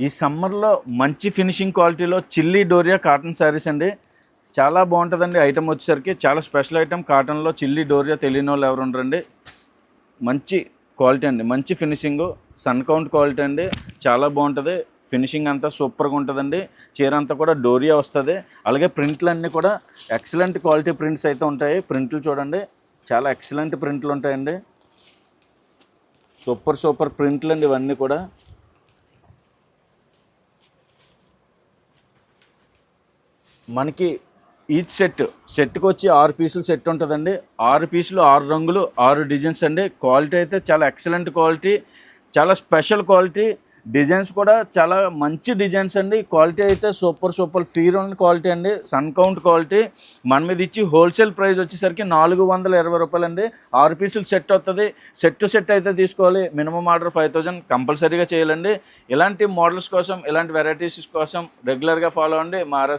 ఈ సమ్మర్లో మంచి ఫినిషింగ్ క్వాలిటీలో చిల్లీ డోరియా కాటన్ శారీస్ అండి. చాలా బాగుంటుందండి. ఐటమ్ వచ్చేసరికి చాలా స్పెషల్ ఐటమ్. కాటన్లో చిల్లీ డోరియా తెలియని వాళ్ళు ఎవరు ఉండరండి. మంచి క్వాలిటీ అండి, మంచి ఫినిషింగు, సన్ కౌంట్ క్వాలిటీ అండి. చాలా బాగుంటుంది. ఫినిషింగ్ అంతా సూపర్గా ఉంటుందండి. చీర అంతా కూడా డోరియా వస్తుంది. అలాగే ప్రింట్లు అన్నీ కూడా ఎక్సలెంట్ క్వాలిటీ ప్రింట్స్ అయితే ఉంటాయి. ప్రింట్లు చూడండి, చాలా ఎక్సలెంట్ ప్రింట్లు ఉంటాయండి. సూపర్ ప్రింట్లు అండి ఇవన్నీ కూడా. మనకి ఈచ్ సెట్కి వచ్చి 6 పీసులు సెట్ ఉంటుందండి. 6 పీసులు 6 రంగులు 6 డిజైన్స్ అండి. క్వాలిటీ అయితే చాలా ఎక్సలెంట్ క్వాలిటీ, చాలా స్పెషల్ క్వాలిటీ. డిజైన్స్ కూడా చాలా మంచి డిజైన్స్ అండి. క్వాలిటీ అయితే సూపర్ ఫీరోన్ క్వాలిటీ అండి, సన్ కౌంట్ క్వాలిటీ. మన మీద ఇచ్చి హోల్సేల్ ప్రైస్ వచ్చేసరికి 420 రూపాయలు అండి. 6 పీసులు సెట్ వస్తుంది. సెట్ అయితే తీసుకోవాలి. మినిమం ఆర్డర్ 5000 కంపల్సరీగా చేయాలండి. ఇలాంటి మోడల్స్ కోసం, ఇలాంటి వెరైటీస్ కోసం రెగ్యులర్గా ఫాలో అవ్వండి.